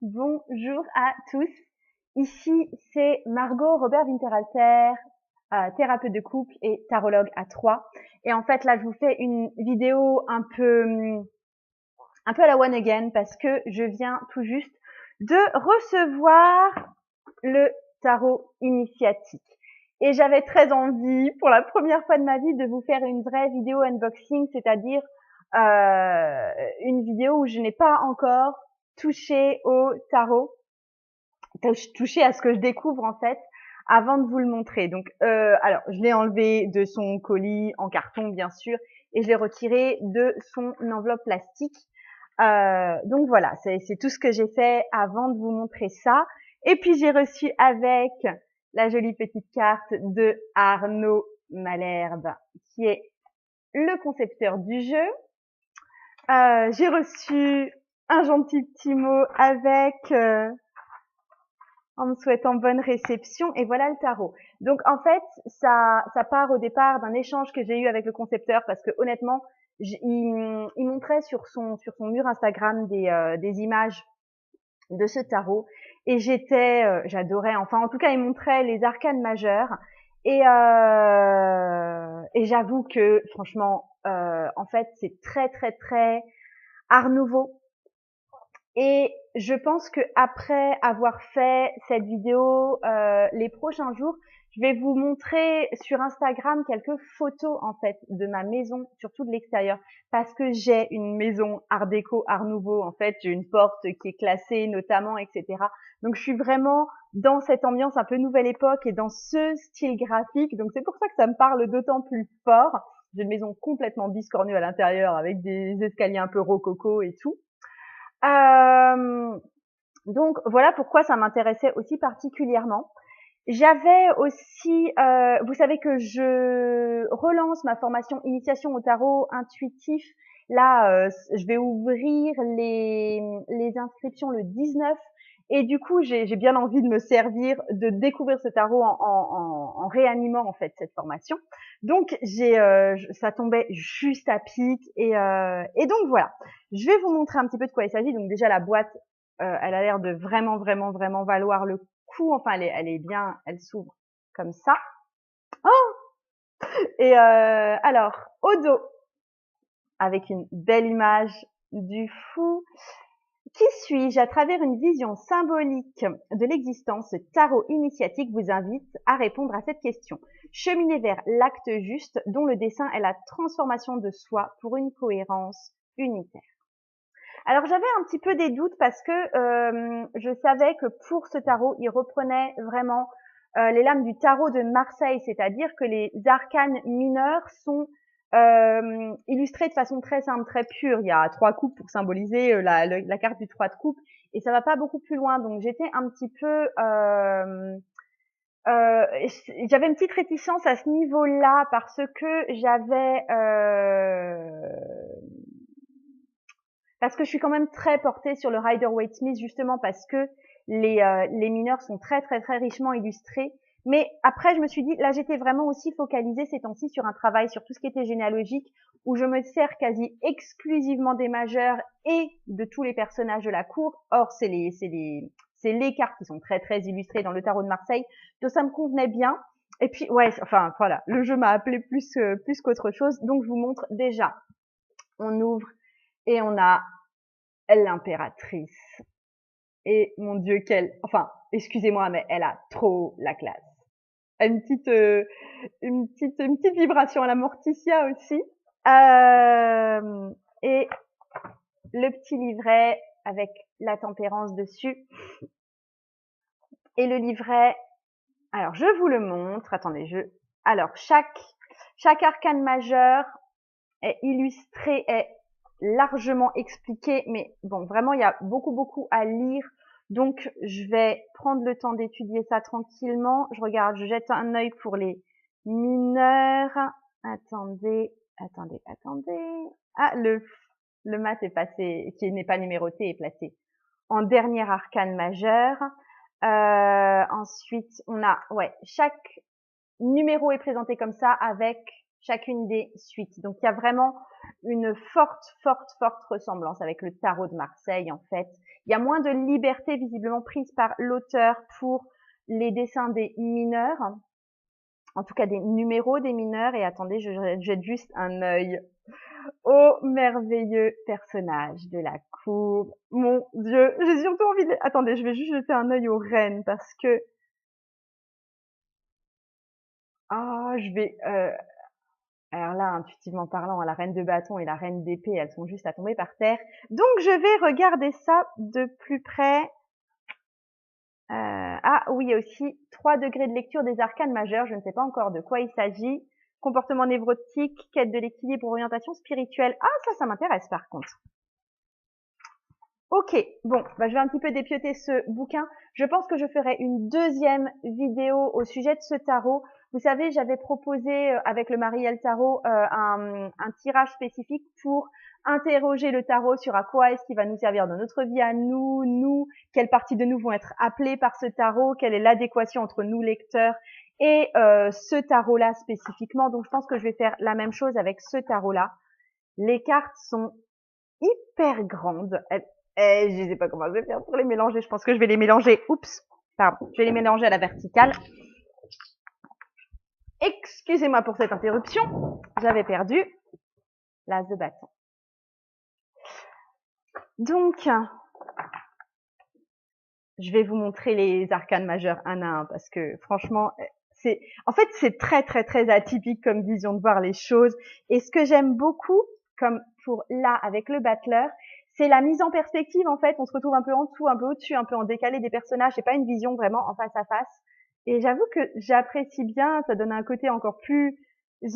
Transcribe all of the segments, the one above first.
Bonjour à tous. Ici, c'est Margot Robert Winterhalter, thérapeute de couple et tarologue à 3. Et en fait, là, je vous fais une vidéo un peu à la one again parce que je viens tout juste de recevoir le tarot initiatique. Et j'avais très envie, pour la première fois de ma vie, de vous faire une vraie vidéo unboxing, c'est-à-dire une vidéo où je n'ai pas encore touché au tarot, touché à ce que je découvre en fait, avant de vous le montrer. Donc, alors, je l'ai enlevé de son colis en carton, bien sûr, et je l'ai retiré de son enveloppe plastique. Donc voilà, c'est tout ce que j'ai fait avant de vous montrer ça. Et puis j'ai reçu avec la jolie petite carte de Arnaud Malherbe, qui est le concepteur du jeu. J'ai reçu un gentil petit mot avec en me souhaitant bonne réception, et voilà le tarot. Donc en fait, ça part au départ d'un échange que j'ai eu avec le concepteur, parce que honnêtement, il montrait sur son mur Instagram des images de ce tarot, et j'adorais. Enfin, en tout cas, il montrait les arcanes majeures, et j'avoue que franchement, en fait, c'est très très très Art Nouveau. Et je pense que après avoir fait cette vidéo, les prochains jours, je vais vous montrer sur Instagram quelques photos en fait de ma maison, surtout de l'extérieur, parce que j'ai une maison Art déco, Art nouveau. En fait, j'ai une porte qui est classée notamment, etc. Donc je suis vraiment dans cette ambiance un peu nouvelle époque et dans ce style graphique. Donc c'est pour ça que ça me parle d'autant plus fort. J'ai une maison complètement biscornue à l'intérieur avec des escaliers un peu rococo et tout. Euh, donc voilà pourquoi ça m'intéressait aussi particulièrement. J'avais aussi, vous savez que je relance ma formation initiation au tarot intuitif. Là, je vais ouvrir les inscriptions le 19. Et du coup, j'ai bien envie de me servir, de découvrir ce tarot en réanimant en fait cette formation. Donc ça tombait juste à pic, et donc voilà. Je vais vous montrer un petit peu de quoi il s'agit. Donc déjà la boîte, elle a l'air de vraiment vraiment vraiment valoir le coup. Enfin, elle est bien, elle s'ouvre comme ça. Oh, et alors au dos, avec une belle image du fou. Qui suis-je? À travers une vision symbolique de l'existence, ce tarot initiatique vous invite à répondre à cette question. Cheminer vers l'acte juste, dont le dessin est la transformation de soi pour une cohérence unitaire. Alors j'avais un petit peu des doutes parce que je savais que pour ce tarot, il reprenait vraiment les lames du tarot de Marseille, c'est-à-dire que les arcanes mineurs sont illustrés de façon très simple, très pure. Il y a 3 coupes pour symboliser la carte du 3 de coupe, et ça va pas beaucoup plus loin. Donc j'étais un petit peu j'avais une petite réticence à ce niveau-là parce que parce que je suis quand même très portée sur le Rider-Waite-Smith, justement parce que les mineurs sont très très très richement illustrés. Mais après, je me suis dit, là, j'étais vraiment aussi focalisée ces temps-ci sur un travail sur tout ce qui était généalogique, où je me sers quasi exclusivement des majeurs et de tous les personnages de la cour. Or, c'est les cartes qui sont très très illustrées dans le tarot de Marseille. Donc ça me convenait bien. Et puis, ouais, enfin voilà, le jeu m'a appelé plus qu'autre chose. Donc je vous montre déjà. On ouvre et on a l'impératrice. Et mon Dieu, enfin, excusez-moi, mais elle a trop la classe. Une petite vibration à la Morticia aussi. Et le petit livret avec la tempérance dessus. Et le livret, alors je vous le montre. Attendez, alors chaque arcane majeur est illustré, est largement expliqué, mais bon, vraiment, il y a beaucoup, beaucoup à lire. Donc, je vais prendre le temps d'étudier ça tranquillement. Je jette un œil pour les mineurs. Attendez. Ah, le mat est passé, qui n'est pas numéroté, est placé en dernier arcane majeur. Ensuite, on a, ouais, chaque numéro est présenté comme ça avec chacune des suites. Donc il y a vraiment une forte ressemblance avec le tarot de Marseille en fait. Il y a moins de liberté visiblement prise par l'auteur pour les dessins des mineurs, en tout cas des numéros des mineurs. Et attendez, je jette juste un œil au merveilleux personnage de la cour. Mon Dieu, j'ai surtout envie de... Attendez, je vais juste jeter un œil aux reines parce que... Ah, je vais... Alors là, intuitivement parlant, la reine de bâton et la reine d'épée, elles sont juste à tomber par terre. Donc, je vais regarder ça de plus près. Ah oui, il y a aussi 3 degrés de lecture des arcanes majeures. Je ne sais pas encore de quoi il s'agit. Comportement névrotique, quête de l'équilibre, orientation spirituelle. Ah, ça m'intéresse par contre. Ok, bon, bah, je vais un petit peu dépioter ce bouquin. Je pense que je ferai une deuxième vidéo au sujet de ce tarot. Vous savez, j'avais proposé avec le Marielle Tarot un tirage spécifique pour interroger le tarot sur à quoi est-ce qu'il va nous servir dans notre vie à nous, quelles parties de nous vont être appelées par ce tarot, quelle est l'adéquation entre nous lecteurs et ce tarot-là spécifiquement. Donc, je pense que je vais faire la même chose avec ce tarot-là. Les cartes sont hyper grandes. Je sais pas comment je vais faire pour les mélanger. Je pense que je vais les mélanger. Oups, pardon. Je vais les mélanger à la verticale. Excusez-moi pour cette interruption. J'avais perdu l'as de bâton. Donc, je vais vous montrer les arcanes majeures un à un parce que franchement, en fait, c'est très, très, très atypique comme vision de voir les choses. Et ce que j'aime beaucoup, comme pour là, avec le battleur, c'est la mise en perspective, en fait. On se retrouve un peu en dessous, un peu au-dessus, un peu en décalé des personnages. C'est pas une vision vraiment en face à face. Et j'avoue que j'apprécie bien. Ça donne un côté encore plus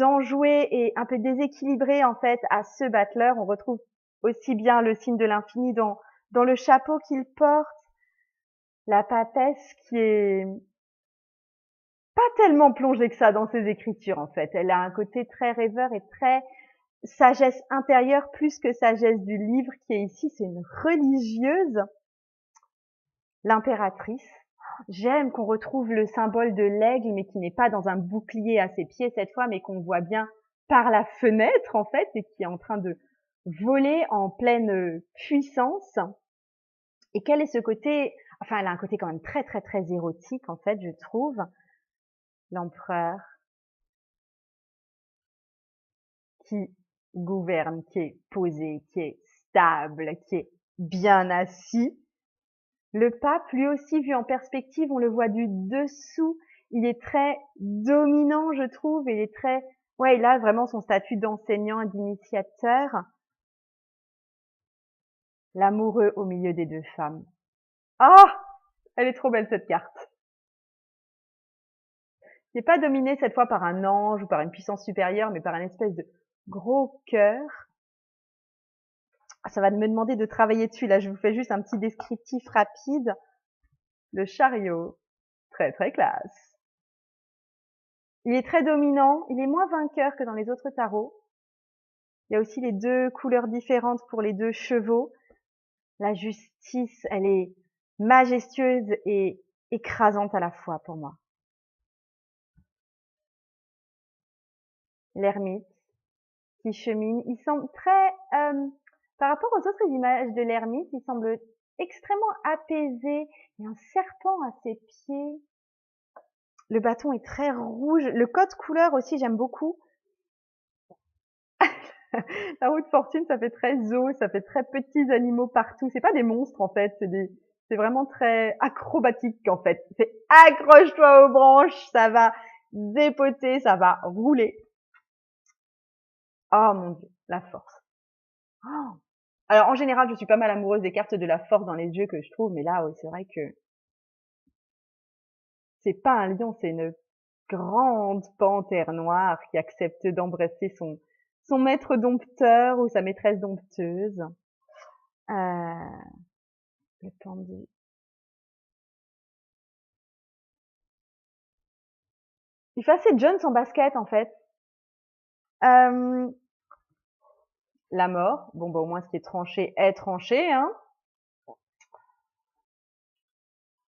enjoué et un peu déséquilibré, en fait, à ce battleur. On retrouve aussi bien le signe de l'infini dans le chapeau qu'il porte. La papesse qui est pas tellement plongée que ça dans ses écritures, en fait. Elle a un côté très rêveur et très sagesse intérieure plus que sagesse du livre qui est ici. C'est une religieuse, l'impératrice. J'aime qu'on retrouve le symbole de l'aigle, mais qui n'est pas dans un bouclier à ses pieds cette fois, mais qu'on voit bien par la fenêtre, en fait, et qui est en train de voler en pleine puissance. Et quel est ce côté, enfin, elle a un côté quand même très, très, très érotique, en fait, je trouve. L'empereur qui gouverne, qui est posé, qui est stable, qui est bien assis. Le pape, lui aussi, vu en perspective, on le voit du dessous. Il est très dominant, je trouve. Il est très, ouais, il a vraiment son statut d'enseignant et d'initiateur. L'amoureux au milieu des 2 femmes. Ah! Elle est trop belle, cette carte. Il n'est pas dominé cette fois par un ange ou par une puissance supérieure, mais par une espèce de gros cœur. Ça va me demander de travailler dessus. Là, je vous fais juste un petit descriptif rapide. Le chariot. Très, très classe. Il est très dominant. Il est moins vainqueur que dans les autres tarots. Il y a aussi les 2 couleurs différentes pour les 2 chevaux. La justice, elle est majestueuse et écrasante à la fois pour moi. L'ermite qui chemine. Il semble très... par rapport aux autres images de l'ermite, il semble extrêmement apaisé. Il y a un serpent à ses pieds. Le bâton est très rouge. Le code couleur aussi, j'aime beaucoup. La roue de fortune, ça fait très zoo, ça fait très petits animaux partout. C'est pas des monstres, en fait. C'est vraiment très acrobatique, en fait. C'est accroche-toi aux branches, ça va dépoter, ça va rouler. Oh mon Dieu, la force. Oh. Alors, en général, je suis pas mal amoureuse des cartes de la force dans les jeux que je trouve, mais là, oui, c'est vrai que c'est pas un lion, c'est une grande panthère noire qui accepte d'embrasser son maître dompteur ou sa maîtresse dompteuse. Le pendu. Il fait assez Jones en basket, en fait. La mort. Bon, bah, au moins, ce qui est tranché, hein.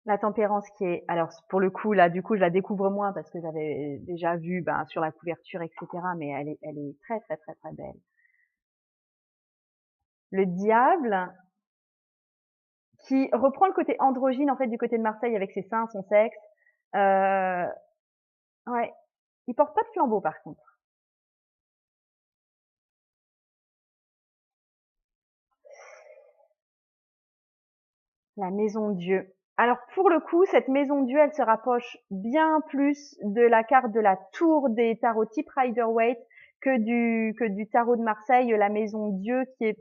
La tempérance qui est, alors, pour le coup, là, du coup, je la découvre moins parce que j'avais déjà vu, ben, sur la couverture, etc., mais elle est très, très, très, très belle. Le diable, qui reprend le côté androgyne en fait du côté de Marseille avec ses seins, son sexe. Euh, ouais, il porte pas de flambeau par contre. La maison Dieu. Alors pour le coup, cette maison Dieu, elle se rapproche bien plus de la carte de la tour des tarots type Rider-Waite que du tarot de Marseille, la maison Dieu qui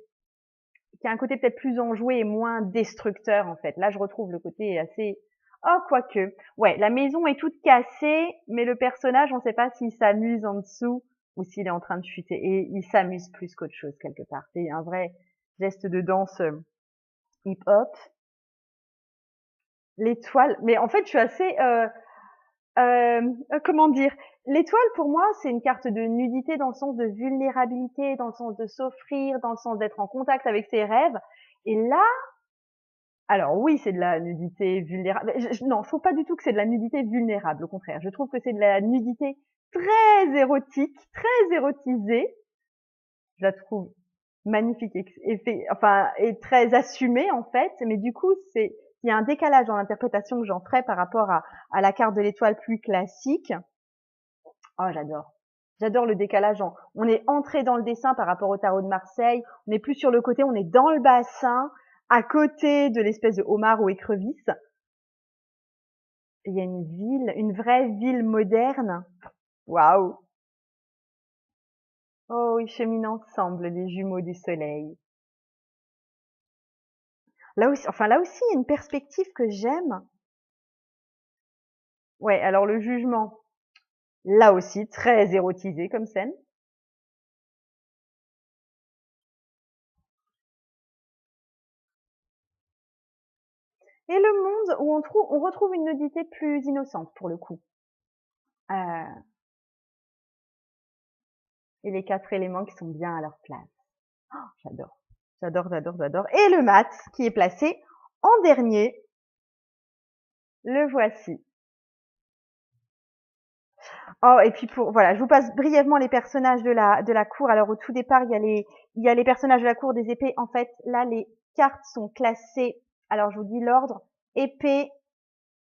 a un côté peut-être plus enjoué et moins destructeur en fait. Là, je retrouve le côté assez oh quoique. Ouais, la maison est toute cassée, mais le personnage, on ne sait pas s'il s'amuse en dessous ou s'il est en train de chuter et il s'amuse plus qu'autre chose quelque part. C'est un vrai geste de danse hip-hop. L'étoile, mais en fait, je suis assez, comment dire? L'étoile, pour moi, c'est une carte de nudité dans le sens de vulnérabilité, dans le sens de s'offrir, dans le sens d'être en contact avec ses rêves. Et là, alors oui, c'est de la nudité vulnérable. Non, je trouve pas du tout que c'est de la nudité vulnérable. Au contraire, je trouve que c'est de la nudité très érotique, très érotisée. Je la trouve magnifique et très assumée en fait. Mais du coup, il y a un décalage dans l'interprétation que j'en ferai par rapport à la carte de l'étoile plus classique. Oh, j'adore. J'adore le décalage. On est entré dans le dessin par rapport au tarot de Marseille. On n'est plus sur le côté, on est dans le bassin, à côté de l'espèce de homard ou écrevisse. Il y a une ville, une vraie ville moderne. Waouh! Oh, ils cheminent ensemble, les jumeaux du soleil. Là aussi, il y a une perspective que j'aime. Ouais, alors le jugement, là aussi, très érotisé comme scène. Et le monde où on retrouve une nudité plus innocente pour le coup. Euh, et les 4 éléments qui sont bien à leur place. Oh, j'adore. J'adore, j'adore, j'adore. Et le mat qui est placé en dernier. Le voici. Oh, et puis voilà, je vous passe brièvement les personnages de la cour. Alors, au tout départ, il y a les personnages de la cour des épées. En fait, là, les cartes sont classées. Alors, je vous dis l'ordre. Épée,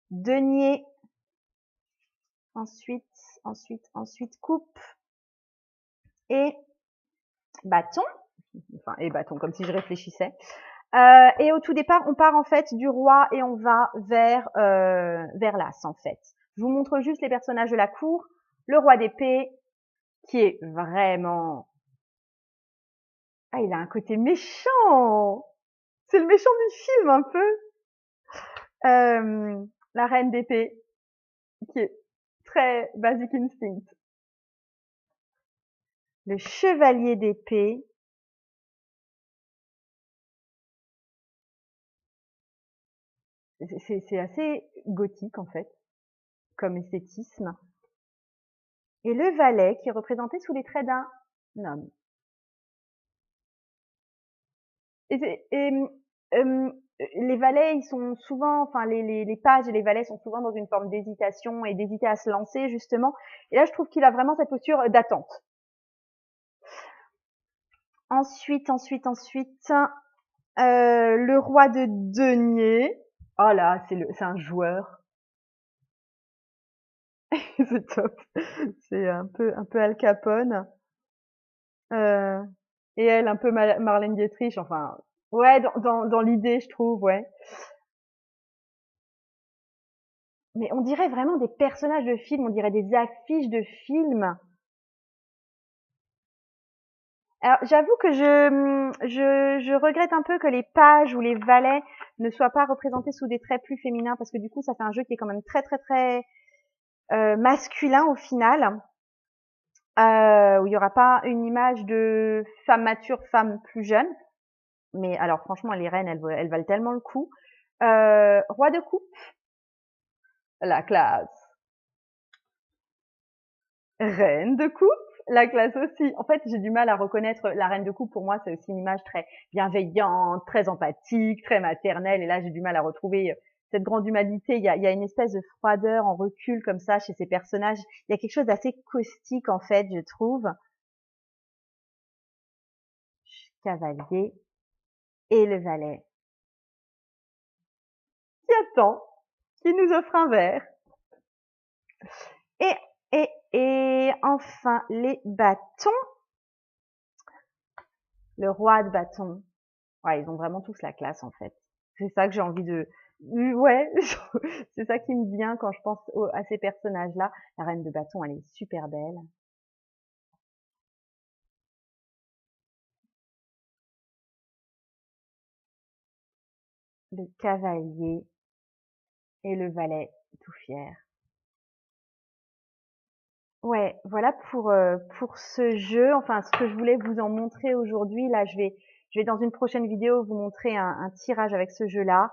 denier, ensuite, ensuite, coupe et bâton. Enfin, et bâton, comme si je réfléchissais. Et au tout départ, on part en fait du roi et on va vers l'as en fait. Je vous montre juste les personnages de la cour. Le roi d'épée, qui est vraiment... Ah, il a un côté méchant. C'est le méchant du film un peu. La reine d'épée, qui est très basic instinct. Le chevalier d'épée. C'est assez gothique en fait, comme esthétisme. Et le valet, qui est représenté sous les traits d'un homme. Et les valets, ils sont souvent, enfin les pages et les valets sont souvent dans une forme d'hésitation et d'hésiter à se lancer justement. Et là, je trouve qu'il a vraiment cette posture d'attente. Ensuite, le roi de denier. Oh là, c'est un joueur. C'est top. C'est un peu Al Capone. Euh, et elle, un peu Marlène Dietrich. Enfin, ouais, dans l'idée, je trouve, ouais. Mais on dirait vraiment des personnages de films, on dirait des affiches de films. Alors, j'avoue que je regrette un peu que les pages ou les valets ne soient pas représentés sous des traits plus féminins parce que du coup, ça fait un jeu qui est quand même très, très, très masculin au final, où il n'y aura pas une image de femme mature, femme plus jeune. Mais alors, franchement, les reines, elles valent tellement le coup. Roi de coupe, la classe. Reine de coupe, la classe aussi. En fait, j'ai du mal à reconnaître la reine de coupe. Pour moi, c'est aussi une image très bienveillante, très empathique, très maternelle. Et là, j'ai du mal à retrouver cette grande humanité. Il y a une espèce de froideur en recul comme ça chez ces personnages. Il y a quelque chose d'assez caustique, en fait, je trouve. Cavalier et le valet. Nathan qui nous offre un verre. Et enfin, les bâtons. Le roi de bâton. Ouais, ils ont vraiment tous la classe, en fait. C'est ça que j'ai envie de... Ouais, c'est ça qui me vient quand je pense à ces personnages-là. La reine de bâton, elle est super belle. Le cavalier et le valet tout fier. Ouais, voilà pour ce jeu. Enfin, ce que je voulais vous en montrer aujourd'hui. Là, je vais dans une prochaine vidéo vous montrer un tirage avec ce jeu-là.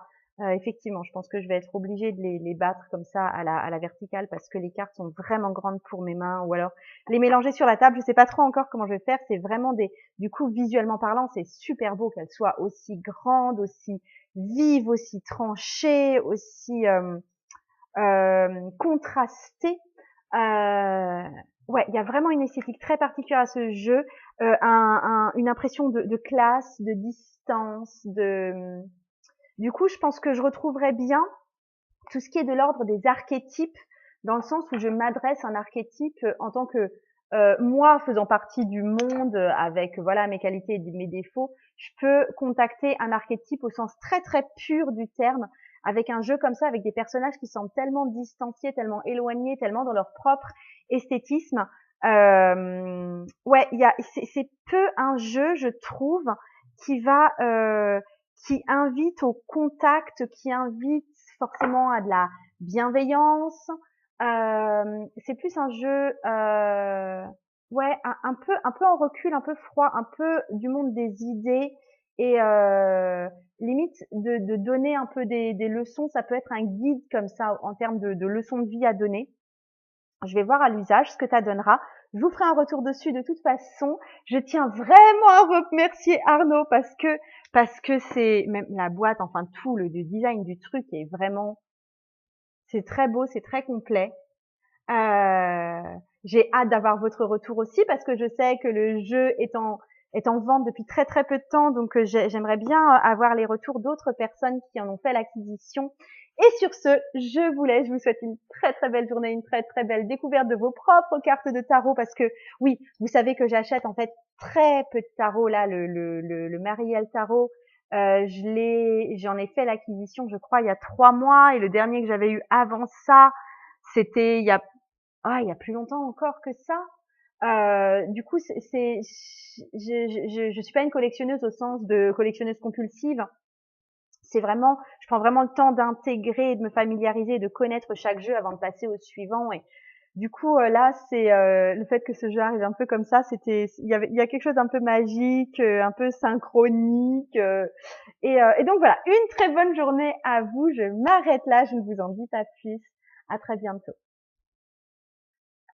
Effectivement, je pense que je vais être obligée de les battre comme ça à la verticale parce que les cartes sont vraiment grandes pour mes mains, ou alors les mélanger sur la table. Je sais pas trop encore comment je vais faire. C'est vraiment du coup, visuellement parlant, c'est super beau qu'elles soient aussi grandes, aussi vives, aussi tranchées, aussi contrastées. Ouais, il y a vraiment une esthétique très particulière à ce jeu, une impression de classe, de distance, du coup, je pense que je retrouverais bien tout ce qui est de l'ordre des archétypes, dans le sens où je m'adresse à un archétype en tant que moi faisant partie du monde avec voilà mes qualités et mes défauts, je peux contacter un archétype au sens très très pur du terme, avec un jeu comme ça, avec des personnages qui semblent tellement distanciés, tellement éloignés, tellement dans leur propre esthétisme. Ouais, c'est peu un jeu, je trouve, qui va qui invite au contact, qui invite forcément à de la bienveillance. C'est plus un jeu, ouais, un peu en recul, un peu froid, un peu du monde des idées et limite de donner un peu des leçons. Ça peut être un guide comme ça en termes de leçons de vie à donner. Je vais voir à l'usage ce que ça donnera. Je vous ferai un retour dessus de toute façon. Je tiens vraiment à remercier Arnaud parce que c'est même la boîte, enfin tout le design du truc est vraiment, c'est très beau, c'est très complet. J'ai hâte d'avoir votre retour aussi parce que je sais que le jeu est en vente depuis très très peu de temps, donc j'aimerais bien avoir les retours d'autres personnes qui en ont fait l'acquisition. Et sur ce, je vous laisse, je vous souhaite une très très belle journée, une très très belle découverte de vos propres cartes de tarot, parce que oui, vous savez que j'achète en fait très peu de tarot là, le Marielle Tarot. J'en ai fait l'acquisition, je crois, il y a 3 mois, et le dernier que j'avais eu avant ça, c'était il y a plus longtemps encore que ça. Du coup, je suis pas une collectionneuse au sens de collectionneuse compulsive. C'est vraiment, je prends vraiment le temps d'intégrer, de me familiariser, de connaître chaque jeu avant de passer au suivant. Et du coup, là, c'est le fait que ce jeu arrive un peu comme ça. Il y a quelque chose d'un peu magique, un peu synchronique. Et donc voilà, une très bonne journée à vous. Je m'arrête là. Je ne vous en dis pas plus. À très bientôt.